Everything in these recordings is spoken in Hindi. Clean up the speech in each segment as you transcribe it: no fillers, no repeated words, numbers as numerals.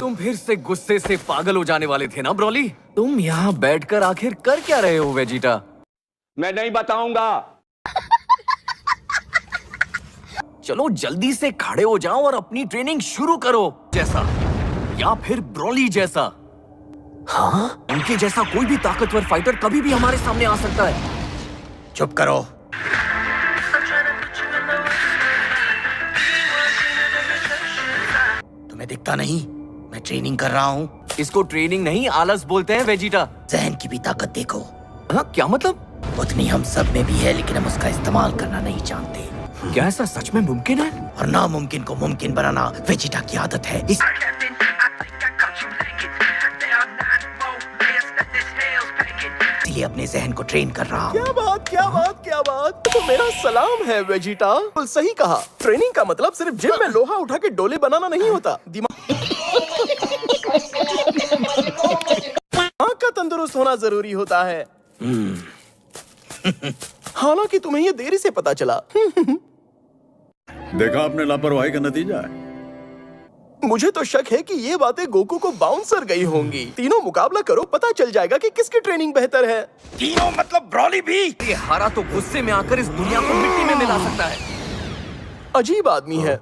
तुम फिर से गुस्से से पागल हो जाने वाले थे ना ब्रॉली? तुम यहाँ बैठकर आखिर कर क्या रहे हो वेजिटा? मैं नहीं बताऊंगा। चलो जल्दी से खड़े हो जाओ और अपनी ट्रेनिंग शुरू करो। जैसा या फिर ब्रॉली जैसा। हाँ, उनके जैसा कोई भी ताकतवर फाइटर कभी भी हमारे सामने आ सकता है। चुप करो। तुम्हें दिखता नहीं मैं ट्रेनिंग कर रहा हूँ? इसको ट्रेनिंग नहीं आलस बोलते हैं वेजिटा। जहन की भी ताकत देखो। हाँ, क्या मतलब? उतनी हम सब में भी है, लेकिन हम उसका इस्तेमाल करना नहीं जानते। क्या ऐसा सच में मुमकिन है? और नामुमकिन को मुमकिन बनाना वेजिटा की आदत है। इसलिए अपने जहन को ट्रेन कर रहा हूँ। क्या बात, क्या बात, क्या बात। तो मेरा सलाम है वेजिटा। बिल्कुल सही कहा। ट्रेनिंग का मतलब सिर्फ जिम में लोहा उठा के डोले बनाना नहीं होता। दिमाग का तंदुरुस्त होना जरूरी होता है। हालांकि तुम्हें ये देरी से पता चला। देखा आपने लापरवाही का नतीजा है। मुझे तो शक है कि ये बातें गोकू को बाउंसर गई होंगी। तीनों मुकाबला करो, पता चल जाएगा कि किसकी ट्रेनिंग बेहतर है। तीनों मतलब ब्रॉली भी? ये हारा तो गुस्से में आकर इस दुनिया को मिट्टी में मिला सकता है। अजीब आदमी है।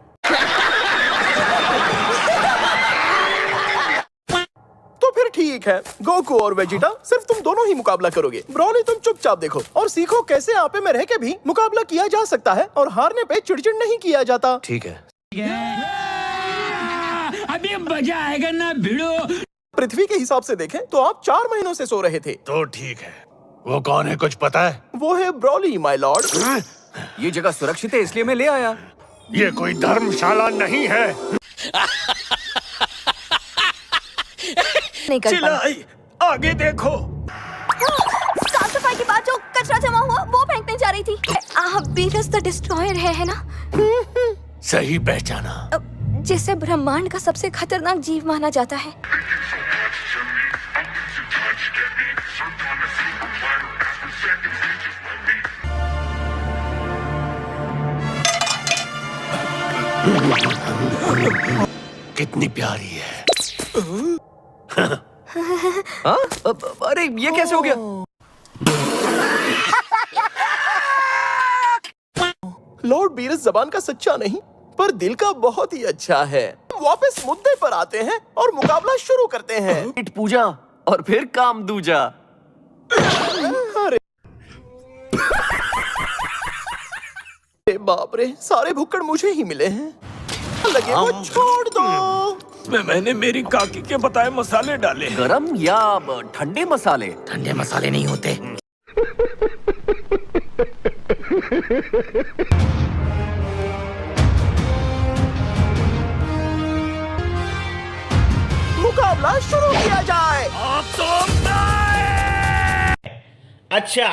तो फिर ठीक है, गोकू और वेजिटा सिर्फ तुम दोनों ही मुकाबला करोगे। ब्रॉली तुम चुपचाप देखो और सीखो कैसे आपे में रह के भी मुकाबला किया जा सकता है और हारने पे चिड़चिड़ नहीं किया जाता। ठीक है। अभी मजा आएगा ना भिड़ो। पृथ्वी के हिसाब से देखें तो आप 4 महीनों से सो रहे थे। तो ठीक है, वो कौन है कुछ पता है? वो है ब्रॉली माय लॉर्ड। ये जगह सुरक्षित है इसलिए मैं ले आया। ये कोई धर्मशाला नहीं है। नहीं कर चिल्लाई, आगे देखो। साफ सफाई के बाद जो कचरा जमा हुआ वो फेंकने जा रही थी। आप बीरस द डिस्ट्रॉयर है ना? सही पहचाना। जिसे ब्रह्मांड का सबसे खतरनाक जीव माना जाता है। कितनी प्यारी है। हाँ? अरे ये कैसे हो गया? लॉर्ड बीरस जबान का सच्चा नहीं पर दिल का बहुत ही अच्छा है। वापस मुद्दे पर आते हैं और मुकाबला शुरू करते हैं। पेट पूजा और फिर काम दूजा। अरे बाप रे, सारे भुक्कड़ मुझे ही मिले हैं। लगे वो छोड़ दो। मैंने मेरी काकी के बताए मसाले डाले। गरम या ठंडे मसाले? ठंडे मसाले नहीं होते। मुकाबला शुरू किया जाए। आप तो अच्छा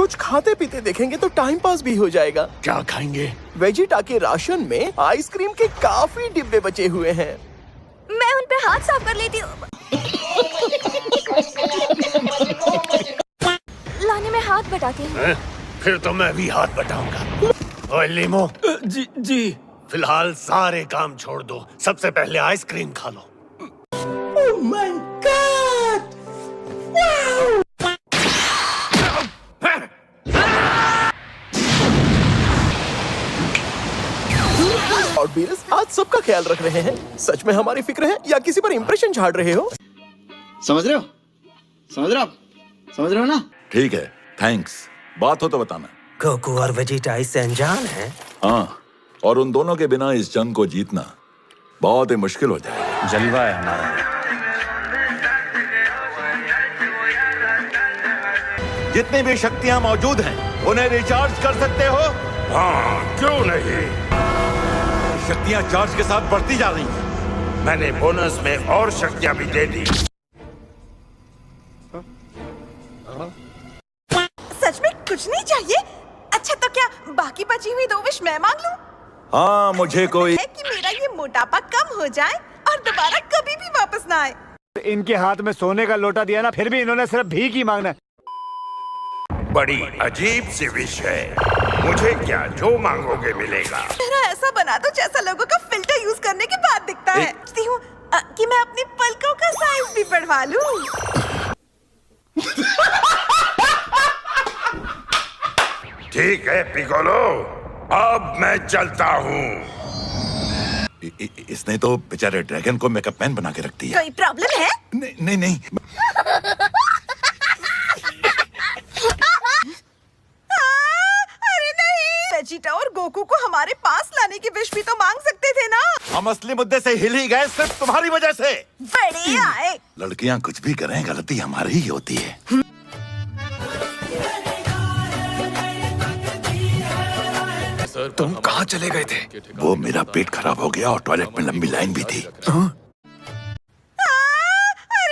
कुछ खाते पीते देखेंगे तो टाइम पास भी हो जाएगा। क्या खाएंगे? वेजिटा के राशन में आइसक्रीम के काफी डिब्बे बचे हुए हैं। मैं उन पे हाथ साफ कर लेती हूँ। लाने में हाथ बटाती हूँ। हैं? फिर तो मैं भी हाथ बटाऊंगा। ओए लीमो, जी फिलहाल सारे काम छोड़ दो, सबसे पहले आइसक्रीम खा लो। और बीरस आज सबका ख्याल रख रहे हैं। सच में हमारी फिक्र है या किसी पर इंप्रेशन झाड़ रहे हो? समझ रहे हो? समझ रहे हो आप? समझ रहे हो ना? ठीक है, थैंक्स। बात हो तो बताना। गोकू और वेजिटा इससे अनजान है। हाँ, और उन दोनों के बिना इस जंग को जीतना बहुत ही मुश्किल हो जाएगा। जलवा है हमारा। जितनी भी शक्तियां मौजूद हैं, उन्हें रिचार्ज कर सकते हो? हाँ, क्यों नहीं? शक्तियां चार्ज के साथ बढ़ती जा रही हैं। मैंने बोनस में और शक्तियां भी दे दी। सच में कुछ नहीं चाहिए? अच्छा तो क्या बाकी बची हुई 2 विश मैं मांग लूं? हाँ, मुझे कोई है कि मेरा ये मोटापा कम हो जाए और दोबारा कभी भी वापस ना आए। इनके हाथ में सोने का लोटा दिया ना, फिर भी इन्होंने सिर्फ भीख ही मांगना। बड़ी अजीब सी विश है। मुझे क्या जो मांगोगे मिलेगा। मेरा ऐसा बना दो जैसा लोगों का फिल्टर यूज करने के बाद दिखता है। सोचती हूँ कि मैं अपनी पलकों का साइज भी बढ़वा लूं। ठीक है पिकोलो, अब मैं चलता हूँ। इसने तो बेचारे ड्रैगन को मेकअप मैन बना के रख दिया। कोई प्रॉब्लम है? नहीं नहीं। अरे नहीं, वेजिटा और गोकू को हमारे पास लाने की विश भी तो मांग सकते थे ना। हम असली मुद्दे से हिल ही गए सिर्फ तुम्हारी वजह से। बढ़िया है। लड़कियां कुछ भी करें, गलती हमारी ही होती है। तुम कहाँ चले गए थे? वो मेरा पेट खराब हो गया और टॉयलेट में लंबी लाइन भी थी। अरे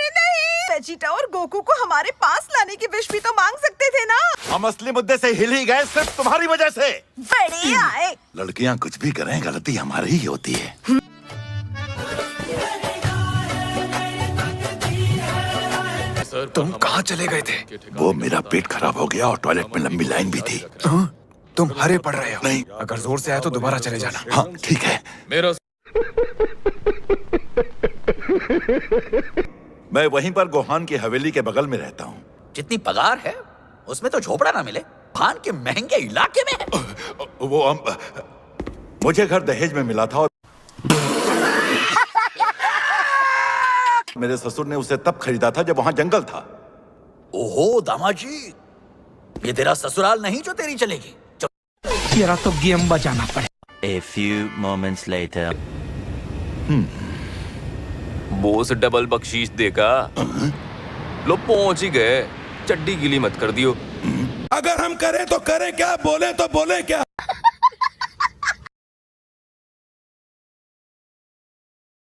नहीं, वेजिटा और गोकू को हमारे पास लाने की विश भी तो मांग सकते थे ना। हम असली मुद्दे से हिल ही गए सिर्फ तुम्हारी वजह से। बढ़िया है। लड़कियां कुछ भी करें, गलती हमारी ही होती है। तुम कहाँ चले गए थे? वो मेरा पेट खराब हो गया और टॉयलेट में लंबी लाइन भी थी। तुम हरे पड़ रहे हो। नहीं, अगर जोर से आए तो दोबारा चले जाना। हाँ ठीक है। मेरा मैं वहीं पर गोहान की हवेली के बगल में रहता हूँ। जितनी पगार है उसमें तो झोपड़ा ना मिले। भान के महंगे इलाके में है। वो मुझे घर दहेज में मिला था और मेरे ससुर ने उसे तब खरीदा था जब वहां जंगल था। ओहो दामाजी, ये तेरा ससुराल नहीं जो तेरी चलेगी। तेरा तो गेम बजाना पड़े। A few moments later. Boss double बख्शीश देगा। लो पहुंच ही गए। चड्डी गीली मत कर दियो। अगर हम करें तो करें क्या, बोले तो बोले क्या।